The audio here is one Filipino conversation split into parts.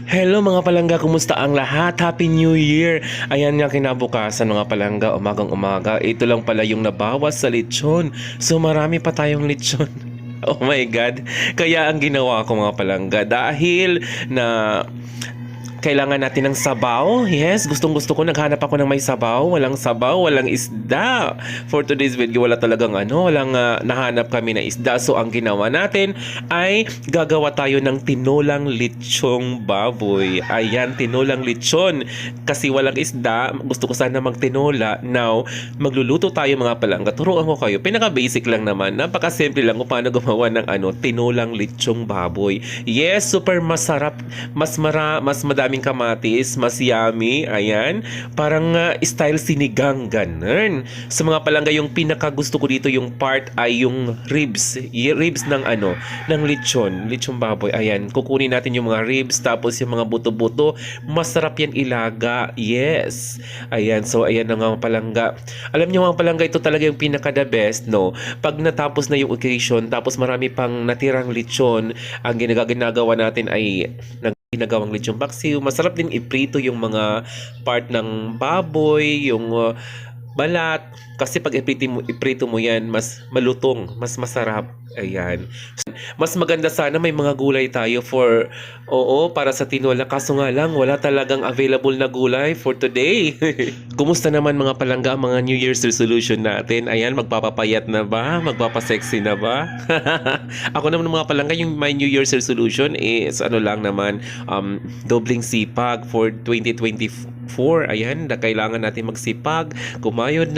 Hello mga palangga, kumusta ang lahat? Happy New Year! Ayan nga kinabukasan mga palangga, umagang umaga. Ito lang pala yung nabawas sa lechon. So marami pa tayong lechon. Oh my God! Kaya ang ginawa ko mga palangga, dahil na kailangan natin ng sabaw. Yes, gustong gusto ko. Naghanap ako ng may sabaw. Walang sabaw, walang isda. For today's video, wala talagang walang nahanap kami na isda. So, ang ginawa natin ay gagawa tayo ng tinolang lechong baboy. Ayan, tinolang lechon. Kasi walang isda, gusto ko sana magtinola. Now, magluluto tayo mga palangga. Turuan ko kayo. Pinaka-basic lang naman. Napaka-simple lang kung paano gumawa ng tinolang lechong baboy. Yes, super masarap. Mas madaming kamatis, mas yummy, ayan. Parang style sinigang, ganun. Sa mga palangga, yung pinaka gusto ko dito yung part ay yung ribs. Ribs ng ng lechong baboy. Ayan, kukunin natin yung mga ribs, tapos yung mga buto-buto. Masarap yan ilaga. Yes. Ayan, so ayan na mga palangga. Alam niyo mga palangga, ito talaga yung pinaka the best, no? Pag natapos na yung occasion, tapos marami pang natirang lechon, ang ginagawa natin ay ginagawang lechong paksiw. Masarap din iprito yung mga part ng baboy, yung balat. Kasi pag iprito mo yan, mas malutong, mas masarap. Ayan. Mas maganda sana may mga gulay tayo para sa tinola. Kaso nga lang, wala talagang available na gulay for today. Kumusta naman mga palangga ang mga New Year's resolution natin? Ayan, magpapapayat na ba? Magpapasexy na ba? Ako naman mga palangga, yung my New Year's resolution is lang naman, dobling sipag for 2024. Ayan, na kailangan natin magsipag, kumayod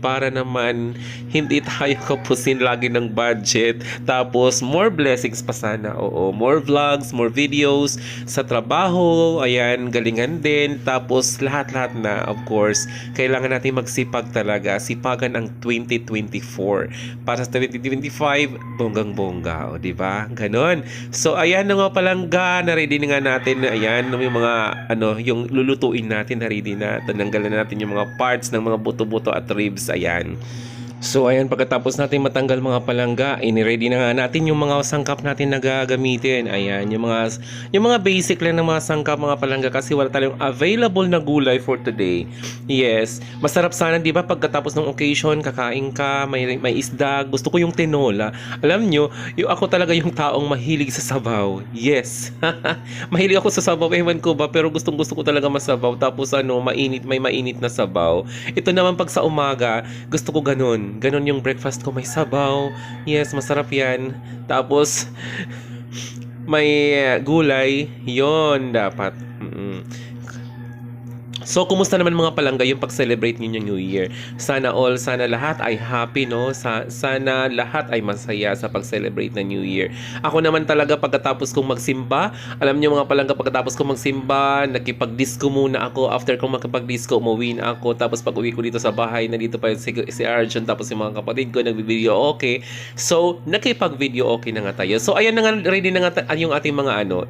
para naman hindi tayo kapusin lagi ng budget. Tapos, more blessings pa sana. Oo, more vlogs, more videos sa trabaho. Ayan, galingan din. Tapos, lahat-lahat na, of course, kailangan natin magsipag talaga. Sipagan ang 2024. Para sa 2025, bonggang-bongga. O, diba? Ganon. So, ayan na nga palangga. Na-ready na nga natin. Ayan, yung mga, yung lulutuin natin. Na-ready na. Tananggalan natin yung mga parts ng mga buto-buto at ribs. Ayan. So ayan, pagkatapos natin matanggal mga palangga, ini-ready na nga natin yung mga sangkap natin na gagamitin. Ayan, yung mga basic lang ng mga sangkap mga palangga kasi wala tayong available na gulay for today. Yes, masarap sana 'di ba pagkatapos ng occasion, kakain ka, may isda. Gusto ko yung tinola. Alam nyo, yung ako talaga yung taong mahilig sa sabaw. Yes. Mahilig ako sa sabaw, ewan ko ba, pero gustong-gusto ko talaga masabaw. Tapos may mainit na sabaw. Ito naman pag sa umaga, gusto ko ganun. Ganon yung breakfast ko, may sabaw. Yes, masarap yan. Tapos, may gulay. Yon dapat. So, kumusta naman mga palangga yung pag-celebrate ninyo New Year? Sana lahat ay happy, no? Sana lahat ay masaya sa pag-celebrate na New Year. Ako naman talaga pagkatapos kong magsimba, alam niyo mga palangga, pagkatapos kong magsimba, nakipag-disco muna ako. After kong makipag-disco, umuwi na ako. Tapos pag uwi ko dito sa bahay, nandito pa si Arjun, tapos yung mga kapatid ko, nag-video okay. So, nakipag-video okay na nga tayo. So, ayan na nga, ready na nga yung ating mga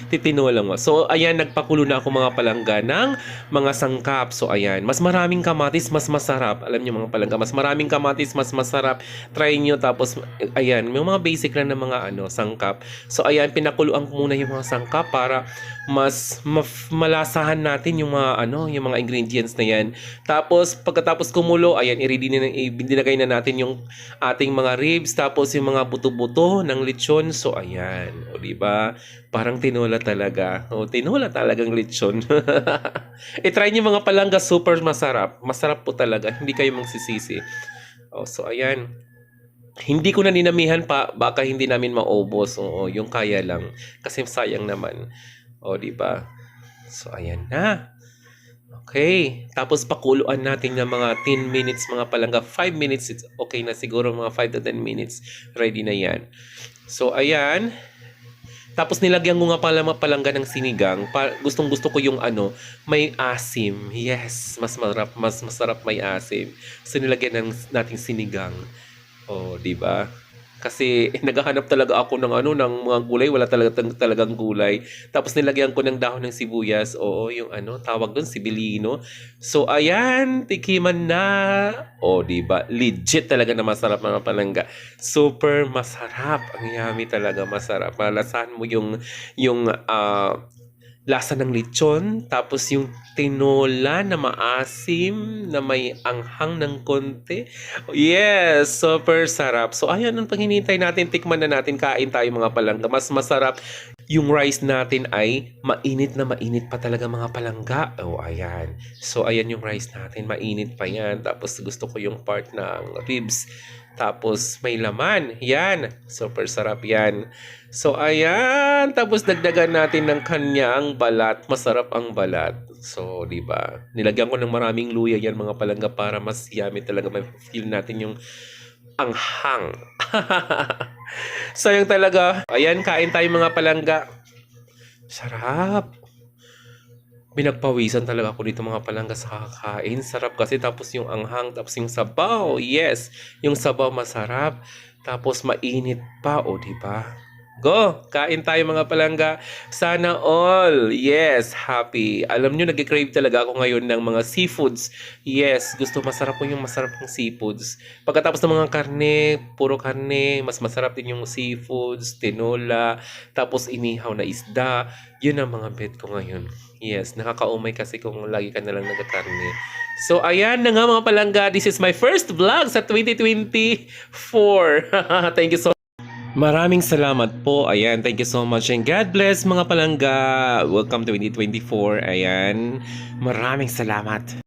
titinola mo. So, ayan, nagpakulo na ako mga palangga ng mga sangkap. So, ayan. Mas maraming kamatis, mas masarap. Alam niyo mga palangga, mas maraming kamatis, mas masarap. Try nyo. Tapos, ayan. May mga basic lang na mga sangkap. So, ayan. Pinakuluan ko muna yung mga sangkap para mas malasahan natin yung mga, yung mga ingredients na yan. Tapos, pagkatapos kumulo, ayan, dinagay na natin yung ating mga ribs. Tapos, yung mga buto-buto ng lechon. So, ayan. O, diba? Parang tinola talaga. O, tinola talagang lechon. I-try niyo mga palangga, super masarap. Masarap po talaga. Hindi kayo magsisisi. Oh, so ayan. Hindi ko na ninamihan pa, baka hindi namin maubos. Oo, yung kaya lang. Kasi sayang naman. O, di ba? So ayan na. Okay. Tapos pakuluan natin ng mga 10 minutes mga palangga. 5 minutes, it's okay na siguro mga 5 to 10 minutes. Ready na yan. So ayan. Tapos nilagyan ko nga pala palangga ng sinigang. Gustong-gusto ko yung may asim. Yes, mas masarap may asim. So nilagyan nating sinigang. Oh, di ba? Kasi naghahanap talaga ako ng ano, ng mga gulay, wala talagang gulay. Tapos nilagyan ko ng dahon ng sibuyas, oo, yung ano, tawag doon, sibilino. So ayan, tikiman na. O, di ba? Legit talaga na masarap mga palangga. Super masarap. Ang yummy talaga, masarap. Malasahan mo yung lasa ng lechon, tapos yung tinola na maasim, na may anghang ng konti. Yes, super sarap. So, ayan, ang paghinintay natin, tikman na natin, kain tayo mga palangga. Mas masarap yung rice natin ay mainit pa talaga mga palangga. Oh, ayan. So, ayan yung rice natin, mainit pa yan. Tapos, gusto ko yung part ng ribs. Tapos, may laman. Yan. Super sarap yan. So, ayan. Tapos, dagdagan natin ng kanyang balat. Masarap ang balat. So, di ba? Nilagyan ko ng maraming luya yan mga palangga para mas yummy talaga. May feel natin yung anghang. Sayang talaga. Ayan, kain tayo mga palangga. Sarap. Pinagpawisan talaga ako dito mga palangga sa kakain. Sarap kasi, tapos yung anghang, tapos yung sabaw. Yes, yung sabaw masarap. Tapos mainit pa, o di ba? Go! Kain tayo mga palangga. Sana all. Yes, happy. Alam nyo, nag-crave talaga ako ngayon ng mga seafoods. Yes, gusto masarap po yung masarap ng seafoods. Pagkatapos ng mga karne, puro karne, mas masarap din yung seafoods, tinola, tapos inihaw na isda. Yun ang mga bet ko ngayon. Yes, nakakaumay kasi kung lagi ka na lang nagkakarne. So, ayan na nga mga palangga. This is my first vlog sa 2024. Thank you so much. Maraming salamat po. Ayan, thank you so much. And God bless mga palangga. Welcome to 2024. Ayan, maraming salamat.